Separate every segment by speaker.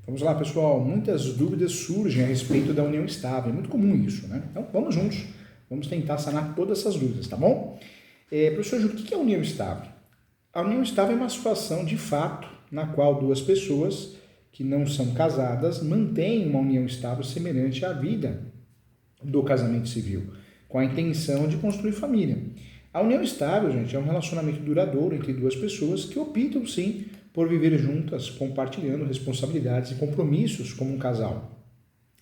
Speaker 1: Vamos lá, pessoal. Muitas dúvidas surgem a respeito da união estável. É muito comum isso, né? Então, vamos juntos. Vamos tentar sanar todas essas dúvidas, tá bom? Professor Júlio, o que é união estável? A união estável é uma situação de fato na qual duas pessoas que não são casadas mantêm uma união estável semelhante à vida do casamento civil, com a intenção de construir família. A união estável, gente, é um relacionamento duradouro entre duas pessoas que optam, sim, por viver juntas, compartilhando responsabilidades e compromissos como um casal.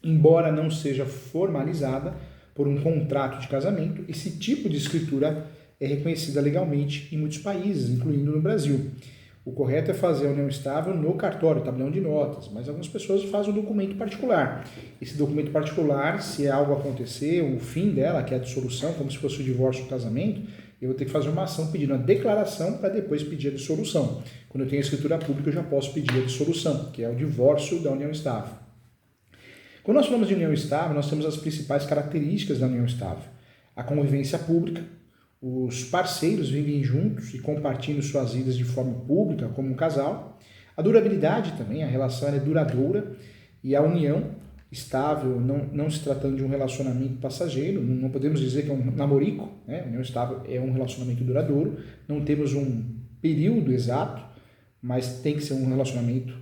Speaker 1: Embora não seja formalizada por um contrato de casamento, esse tipo de escritura é reconhecida legalmente em muitos países, incluindo no Brasil. O correto é fazer a união estável no cartório, tabelião de notas, mas algumas pessoas fazem um documento particular. Esse documento particular, se algo acontecer, o fim dela, que é a dissolução, como se fosse o divórcio ou o casamento, eu vou ter que fazer uma ação pedindo a declaração para depois pedir a dissolução. Quando eu tenho a escritura pública, eu já posso pedir a dissolução, que é o divórcio da união estável. Quando nós falamos de união estável, nós temos as principais características da união estável. A convivência pública, os parceiros vivem juntos e compartilham suas vidas de forma pública, como um casal. A durabilidade também, a relação é duradoura e a união estável, não se tratando de um relacionamento passageiro, não podemos dizer que é um namorico, né? A união estável é um relacionamento duradouro, não temos um período exato, mas tem que ser um relacionamento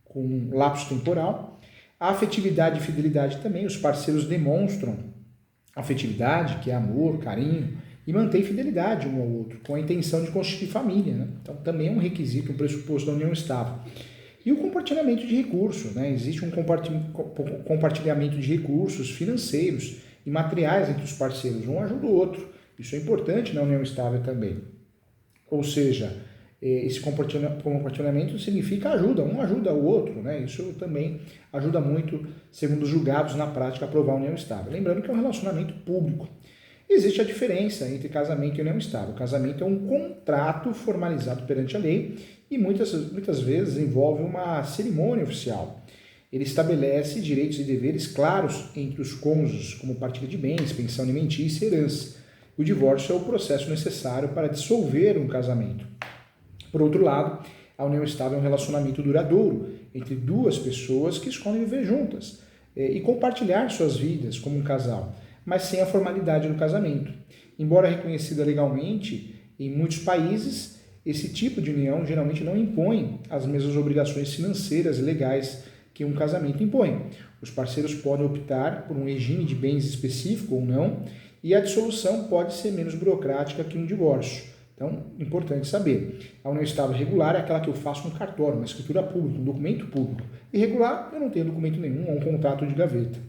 Speaker 1: com um lapso temporal. A afetividade e fidelidade também, os parceiros demonstram afetividade, que é amor, carinho, e mantém fidelidade um ao outro, com a intenção de constituir família, né? Então também é um requisito, um pressuposto da união estável. E o compartilhamento de recursos, né? Existe um compartilhamento de recursos financeiros e materiais entre os parceiros, um ajuda o outro. Isso é importante na união estável também. Ou seja, esse compartilhamento significa ajuda, um ajuda o outro, né? Isso também ajuda muito, segundo os julgados na prática, a aprovar a união estável. Lembrando que é um relacionamento público. Existe a diferença entre casamento e união estável. O casamento é um contrato formalizado perante a lei e muitas vezes envolve uma cerimônia oficial. Ele estabelece direitos e deveres claros entre os cônjuges, como partilha de bens, pensão alimentícia e herança. O divórcio é o processo necessário para dissolver um casamento. Por outro lado, a união estável é um relacionamento duradouro entre duas pessoas que escolhem viver juntas e compartilhar suas vidas como um casal, mas sem a formalidade do casamento. Embora reconhecida legalmente, em muitos países, esse tipo de união geralmente não impõe as mesmas obrigações financeiras e legais que um casamento impõe. Os parceiros podem optar por um regime de bens específico ou não, e a dissolução pode ser menos burocrática que um divórcio. Então, importante saber. A união estável regular é aquela que eu faço no cartório, uma escritura pública, um documento público. Irregular, eu não tenho documento nenhum, é um contrato de gaveta.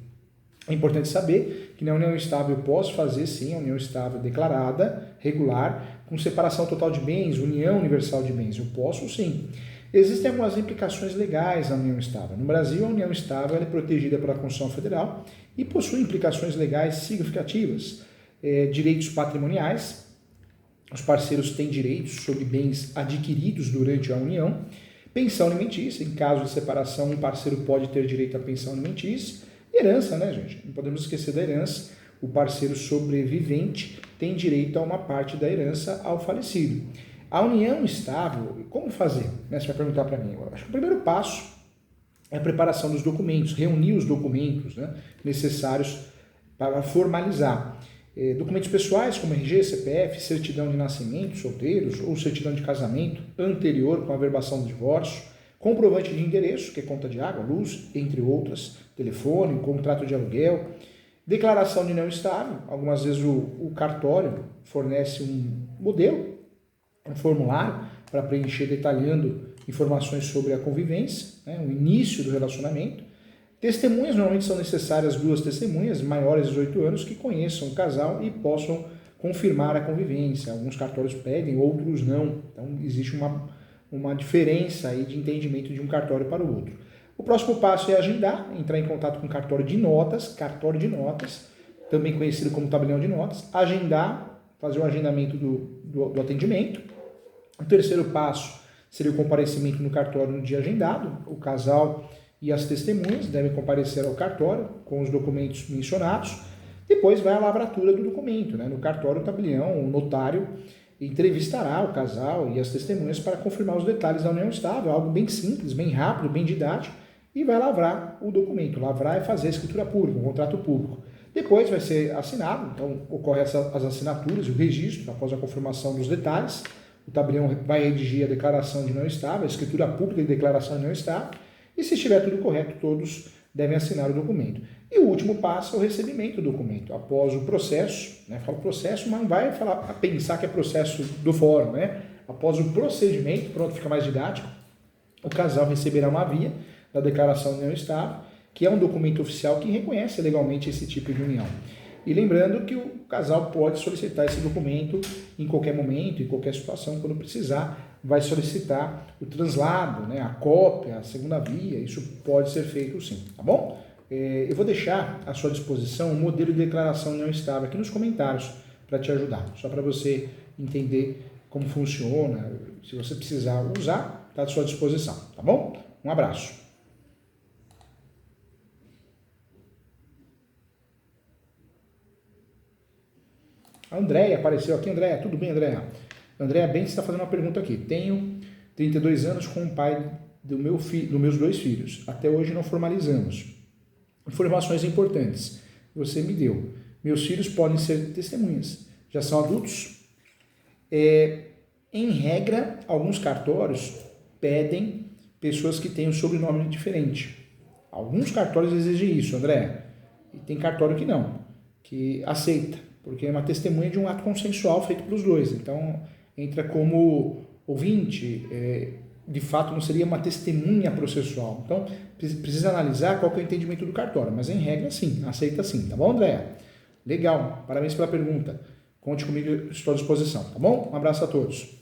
Speaker 1: É importante saber que na união estável eu posso fazer, sim, a união estável declarada, regular, com separação total de bens, união universal de bens. Eu posso, sim. Existem algumas implicações legais na união estável. No Brasil, a união estável é protegida pela Constituição Federal e possui implicações legais significativas. Direitos patrimoniais. Os parceiros têm direitos sobre bens adquiridos durante a união. Pensão alimentícia. Em caso de separação, um parceiro pode ter direito à pensão alimentícia. Herança, né, gente? Não podemos esquecer da herança. O parceiro sobrevivente tem direito a uma parte da herança ao falecido. A união estável, como fazer? Você vai perguntar para mim. Eu acho que o primeiro passo é a preparação dos documentos, reunir os documentos, né, necessários para formalizar. Documentos pessoais como RG, CPF, certidão de nascimento, solteiros, ou certidão de casamento anterior com a averbação do divórcio, comprovante de endereço, que é conta de água, luz, entre outras, telefone, contrato de aluguel, declaração de união estável. Algumas vezes o cartório fornece um modelo, um formulário para preencher detalhando informações sobre a convivência, né, o início do relacionamento. Testemunhas, normalmente são necessárias 2 testemunhas maiores de 18 anos que conheçam o casal e possam confirmar a convivência. Alguns cartórios pedem, outros não. Então existe uma diferença aí de entendimento de um cartório para o outro. O próximo passo é agendar, entrar em contato com o cartório de notas, também conhecido como tabelião de notas, agendar, fazer o agendamento do atendimento. O terceiro passo seria o comparecimento no cartório no dia agendado. O casal e as testemunhas devem comparecer ao cartório com os documentos mencionados. Depois vai a lavratura do documento, né? No cartório, o tabelião, o notário, entrevistará o casal e as testemunhas para confirmar os detalhes da união estável, algo bem simples, bem rápido, bem didático, e vai lavrar o documento. Lavrar é fazer a escritura pública, um contrato público. Depois vai ser assinado, então ocorrem as assinaturas e o registro após a confirmação dos detalhes. O tabelião vai redigir a declaração de união estável, a escritura pública de declaração de união estável, e se estiver tudo correto, todos devem assinar o documento. E o último passo é o recebimento do documento, após o processo, né? Falo processo, mas não vai pensar que é processo do fórum, né? Após o procedimento, pronto, fica mais didático, o casal receberá uma via da declaração de união estável, que é um documento oficial que reconhece legalmente esse tipo de união. E lembrando que o casal pode solicitar esse documento em qualquer momento, em qualquer situação, quando precisar, vai solicitar o translado, né, a cópia, a segunda via, isso pode ser feito sim, tá bom? Eu vou deixar à sua disposição um modelo de declaração de união estável aqui nos comentários para te ajudar, só para você entender como funciona, se você precisar usar, está à sua disposição, tá bom? Um abraço. A Andréia apareceu aqui. Andréia, tudo bem, Andréia? Andréia Bentes está fazendo uma pergunta aqui. Tenho 32 anos com o pai dos meus 2 filhos. Até hoje não formalizamos. Informações importantes. Você me deu. Meus filhos podem ser testemunhas. Já são adultos? Em regra, alguns cartórios pedem pessoas que têm um sobrenome diferente. Alguns cartórios exigem isso, Andréia. E tem cartório que não, que aceita. Porque é uma testemunha de um ato consensual feito pelos dois. Então, entra como ouvinte, de fato não seria uma testemunha processual. Então, precisa analisar qual que é o entendimento do cartório. Mas, em regra, sim, aceita sim. Tá bom, Andréia? Legal, parabéns pela pergunta. Conte comigo, estou à disposição, tá bom? Um abraço a todos.